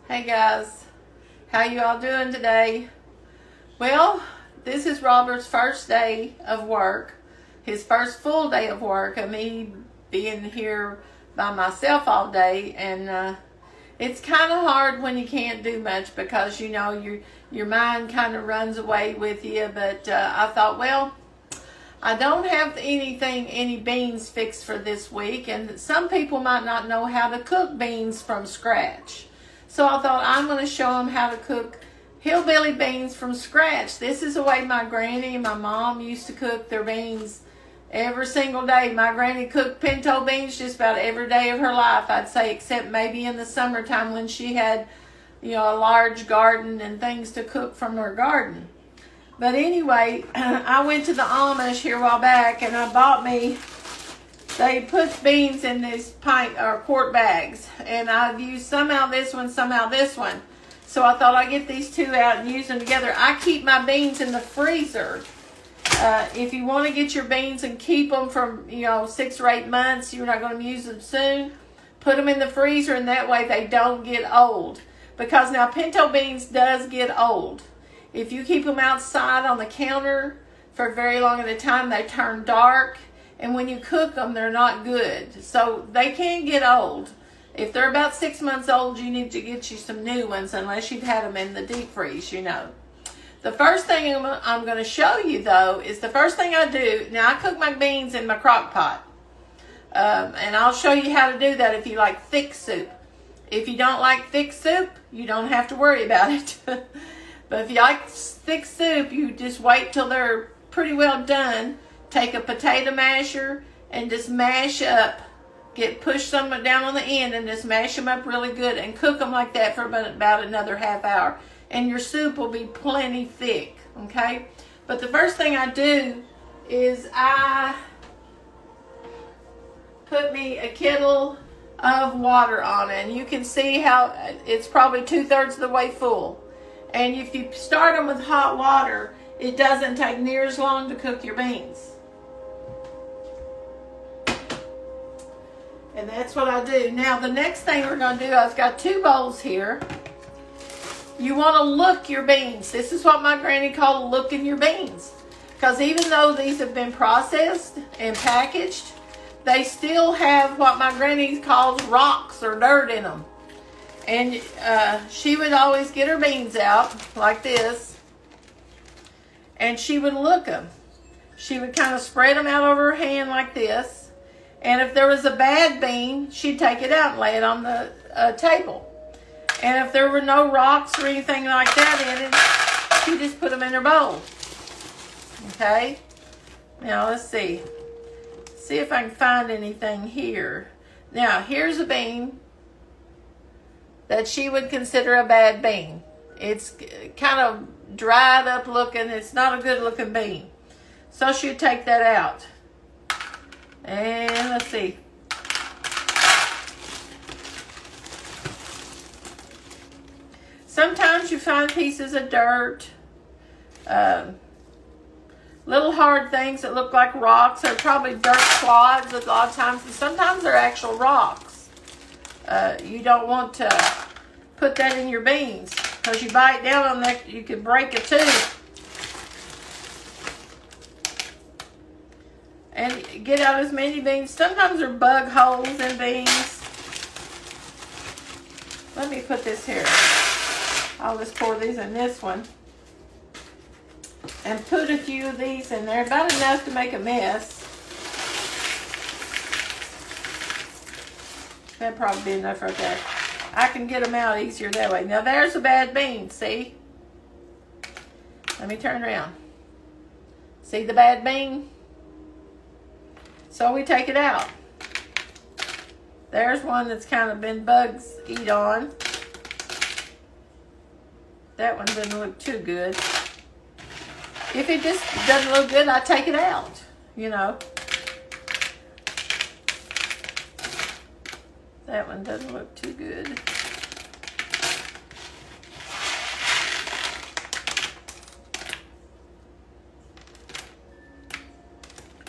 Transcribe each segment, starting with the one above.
Hey guys, how you all doing today? Well, this is Robert's first day of work, his first full day of work, of me being here by myself all day, and it's kind of hard when you can't do much because you know your mind kind of runs away with you. But I thought, well, I don't have any beans fixed for this week, and some people might not know how to cook beans from scratch. So I thought I'm going to show them how to cook hillbilly beans from scratch. This is the way my granny and my mom used to cook their beans every single day. My granny cooked pinto beans just about every day of her life, I'd say, except maybe in the summertime when she had, a large garden and things to cook from her garden. But anyway, I went to the Amish here a while back and I bought me, they put beans in these pint or quart bags, and I've used somehow this one, somehow this one. So I thought I'd get these two out and use them together. I keep my beans in the freezer. If you want to get your beans and keep them from, 6 or 8 months, you're not going to use them soon, put them in the freezer, and that way they don't get old. Because now pinto beans does get old. If you keep them outside on the counter for very long at a time, they turn dark. And when you cook them, they're not good. So they can get old. If they're about 6 months old, you need to get you some new ones unless you've had them in the deep freeze, The first thing I'm going to show you, though, is the first thing I do. Now, I cook my beans in my crock pot. And I'll show you how to do that if you like thick soup. If you don't like thick soup, you don't have to worry about it. But if you like thick soup, you just wait till they're pretty well done. Take a potato masher and just mash up. Push some down on the end and just mash them up really good and cook them like that for about another half hour. And your soup will be plenty thick, okay? But the first thing I do is I put me a kettle of water on it. And you can see how it's probably 2/3 of the way full. And if you start them with hot water, it doesn't take near as long to cook your beans. And that's what I do. Now, the next thing we're going to do, I've got 2 bowls here. You want to look your beans. This is what my granny called looking your beans. Because even though these have been processed and packaged, they still have what my granny calls rocks or dirt in them. And she would always get her beans out like this. And she would look them. She would kind of spread them out over her hand like this. And if there was a bad bean, she'd take it out and lay it on the table. And if there were no rocks or anything like that in it, she'd just put them in her bowl. Okay? Now, let's see. See if I can find anything here. Now, here's a bean that she would consider a bad bean. It's kind of dried up looking. It's not a good looking bean. So she'd take that out. And let's see. Sometimes you find pieces of dirt, little hard things that look like rocks. They're probably dirt clods a lot of times, and sometimes they're actual rocks. You don't want to put that in your beans because you bite down on that, you could break a tooth. And get out as many beans. Sometimes there are bug holes in beans. Let me put this here. I'll just pour these in this one. And put a few of these in there. About enough to make a mess. That'd probably be enough right there. I can get them out easier that way. Now there's a bad bean, see? Let me turn around. See the bad bean? So we take it out. There's one that's kind of been bugs eat on. That one doesn't look too good. If it just doesn't look good, I take it out, That one doesn't look too good.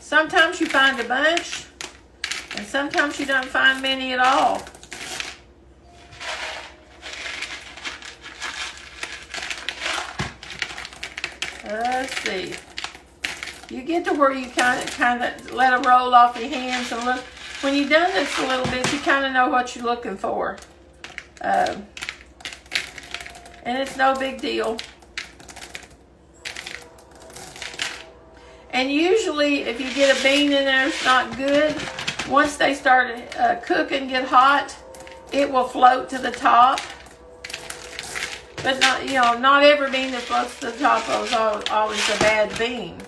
Sometimes you find a bunch, and sometimes you don't find many at all. Let's see. You get to where you kind of let them roll off your hands and look. When you've done this a little bit, you kind of know what you're looking for. And it's no big deal. And usually, if you get a bean in there it's not good, once they start cooking, get hot, it will float to the top. But not, not every bean that floats to the top is always a bad bean.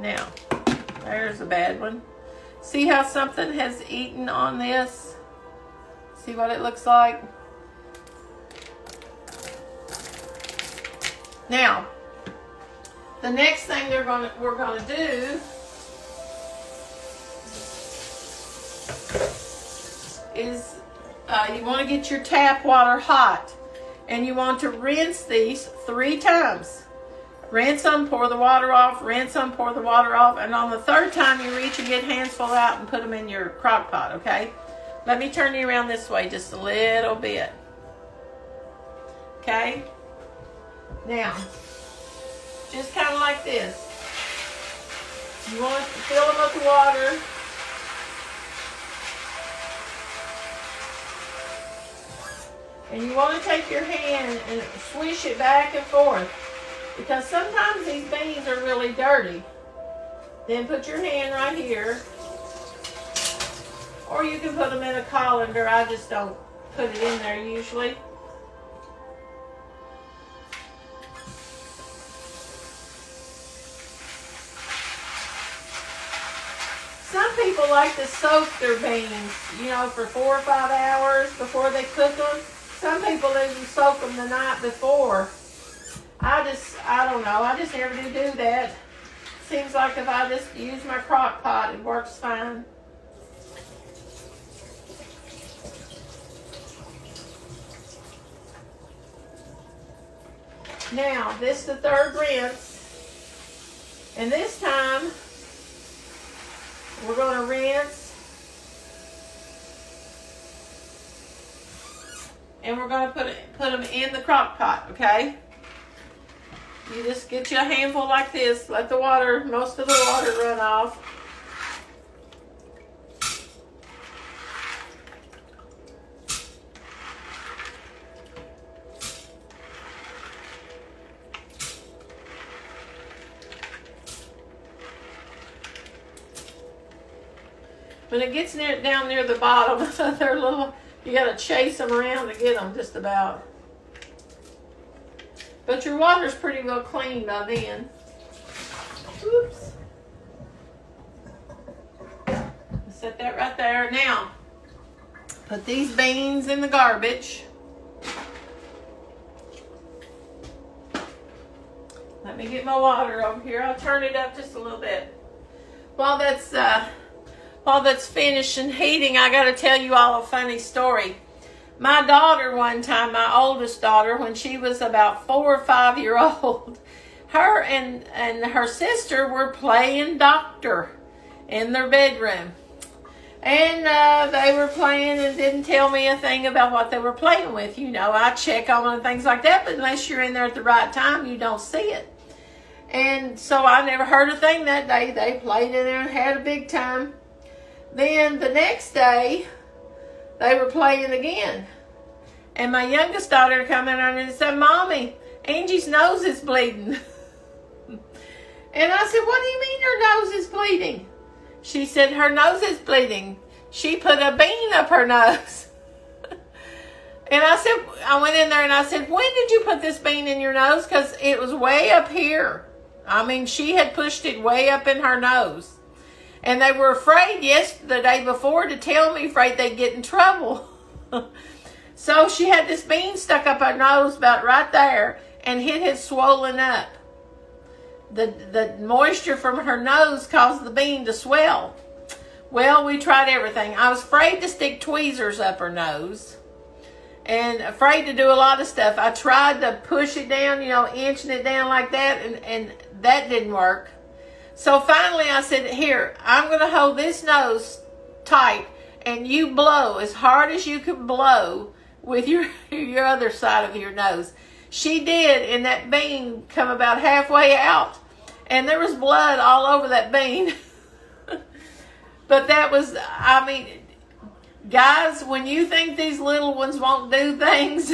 Now, there's a bad one. See how something has eaten on this? See what it looks like? Now, the next thing we're gonna do is you want to get your tap water hot, and you want to rinse these 3 times. Rinse them, pour the water off, rinse them, pour the water off, and on the 3rd time you reach and get handsful out and put them in your crock pot, okay? Let me turn you around this way just a little bit. Okay? Now, just kind of like this. You want to fill them with the water. And you want to take your hand and swish it back and forth. Because sometimes these beans are really dirty. Then put your hand right here. Or you can put them in a colander. I just don't put it in there usually. Some people like to soak their beans, for 4 or 5 hours before they cook them. Some people even soak them the night before. I don't know. I just never do that. Seems like if I just use my crock pot, it works fine. Now, this is the 3rd rinse. And this time, we're going to rinse. And we're going to put them in the crock pot, okay? You just get you a handful like this. Let the water, most of the water run off. When it gets down near the bottom, they're little, you got to chase them around to get them just about. But your water's pretty well clean by then. Oops. Set that right there. Now, put these beans in the garbage. Let me get my water over here. I'll turn it up just a little bit. While that's finished and heating, I got to tell you all a funny story. My daughter one time, my oldest daughter, when she was about 4 or 5 years old, her and her sister were playing doctor in their bedroom. And they were playing and didn't tell me a thing about what they were playing with. I check on them and things like that, but unless you're in there at the right time, you don't see it. And so I never heard a thing that day. They played in there and had a big time. Then the next day, they were playing again. And my youngest daughter come in and said, "Mommy, Angie's nose is bleeding." And I said, "What do you mean her nose is bleeding?" She said, "Her nose is bleeding. She put a bean up her nose." And I went in there and I said, "When did you put this bean in your nose?" Because it was way up here. I mean, she had pushed it way up in her nose. And they were afraid the day before to tell me, afraid they'd get in trouble. So she had this bean stuck up her nose about right there, and it had swollen up. The moisture from her nose caused the bean to swell. Well, we tried everything. I was afraid to stick tweezers up her nose and afraid to do a lot of stuff. I tried to push it down, inching it down like that, and that didn't work. So finally I said, "Here, I'm going to hold this nose tight, and you blow as hard as you can blow with your other side of your nose." She did, and that bean come about halfway out, and there was blood all over that bean. But that was, I mean, guys, when you think these little ones won't do things,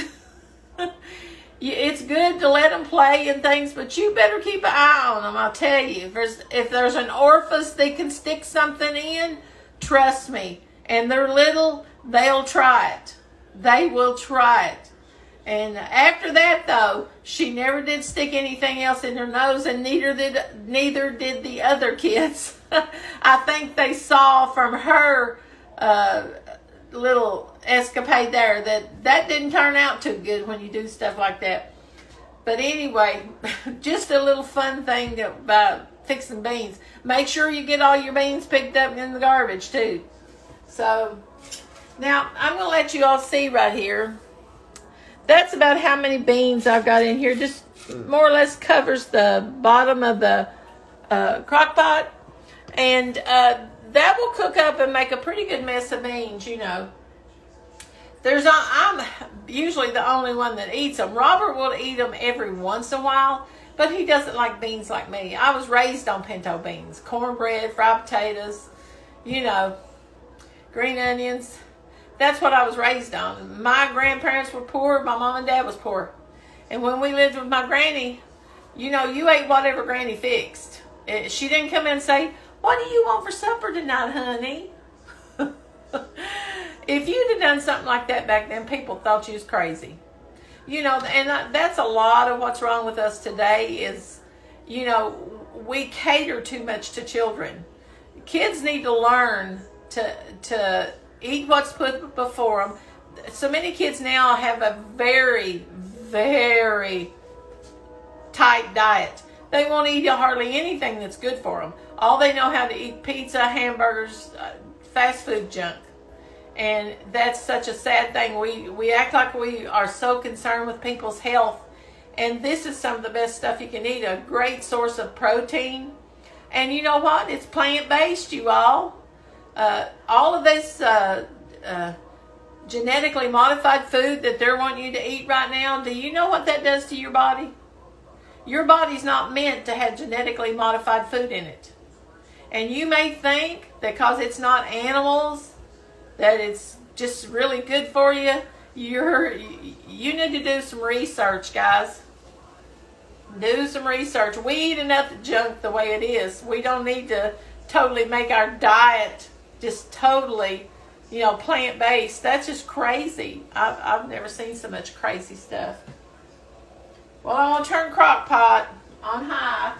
it's good to let them play and things, but you better keep an eye on them. I'll tell you, if there's an orifice they can stick something in, trust me. And they're little, they'll try it. They will try it. And after that, though, she never did stick anything else in her nose, and neither did the other kids. I think they saw from her little escapade there that didn't turn out too good when you do stuff like that. But anyway, just a little fun thing about fixing beans. Make sure you get all your beans picked up in the garbage too. So now I'm going to let you all see right here. That's about how many beans I've got in here. Just more or less covers the bottom of the crock pot. And that will cook up and make a pretty good mess of beans, you know. I'm usually the only one that eats them. Robert will eat them every once in a while, but he doesn't like beans like me. I was raised on pinto beans, cornbread, fried potatoes, you know, green onions. That's what I was raised on. My grandparents were poor. My mom and dad was poor. And when we lived with my granny, you know, you ate whatever granny fixed. She didn't come in and say, "What do you want for supper tonight, honey?" If you'd have done something like that back then, people thought you was crazy. You know, and that's a lot of what's wrong with us today is, you know, we cater too much to children. Kids need to learn to eat what's put before them. So many kids now have a very, very tight diet. They won't eat hardly anything that's good for them. All they know how to eat pizza, hamburgers, fast food junk. And that's such a sad thing. We act like we are so concerned with people's health. And this is some of the best stuff you can eat. A great source of protein. And you know what? It's plant-based, you all. All of this genetically modified food that they're wanting you to eat right now, do you know what that does to your body? Your body's not meant to have genetically modified food in it. And you may think that because it's not animals, that it's just really good for you. You need to do some research, guys. Do some research. We eat enough junk the way it is. We don't need to totally make our diet just totally, you know, plant-based. That's just crazy. I've never seen so much crazy stuff. Well, I'm going to turn crock pot on high.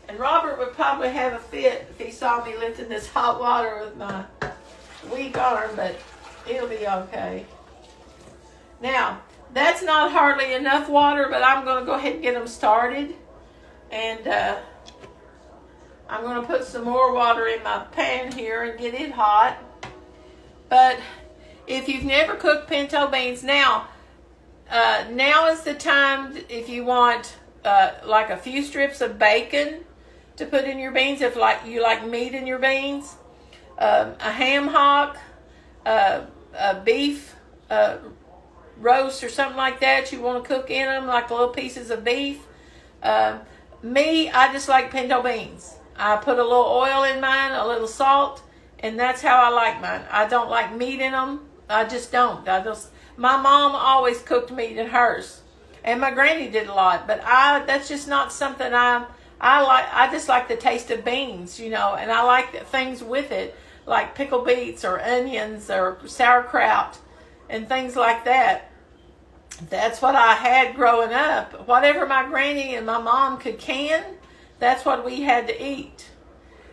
And Robert would probably have a fit if he saw me lifting this hot water with my weak arm, but it'll be okay. Now, that's not hardly enough water, but I'm going to go ahead and get them started. And I'm going to put some more water in my pan here and get it hot. But if you've never cooked pinto beans, now is the time if you want like a few strips of bacon to put in your beans, if you like meat in your beans, a ham hock, a beef roast or something like that you want to cook in them, like little pieces of beef. Me, I just like pinto beans. I put a little oil in mine, a little salt, and that's how I like mine. I don't like meat in them. I just don't. My mom always cooked meat in hers, and my granny did a lot. But that's just not something I like. I just like the taste of beans, you know, and I like things with it, like pickled beets or onions or sauerkraut and things like that. That's what I had growing up. Whatever my granny and my mom could can, that's what we had to eat.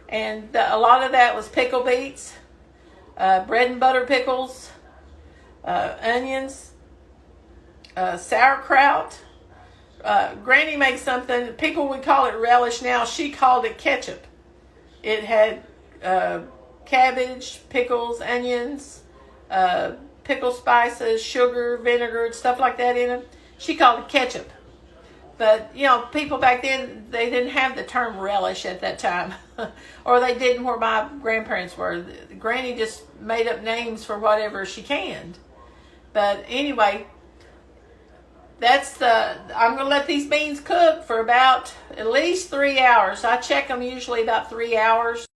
And a lot of that was pickled beets, bread and butter pickles, onions, sauerkraut. Granny makes something, people would call it relish now. She called it ketchup. It had cabbage, pickles, onions, pickle spices, sugar, vinegar, stuff like that in it. She called it ketchup. But, you know, people back then, they didn't have the term relish at that time. Or they didn't where my grandparents were. Granny just made up names for whatever she canned. But anyway, I'm going to let these beans cook for about at least 3 hours. I check them usually about 3 hours.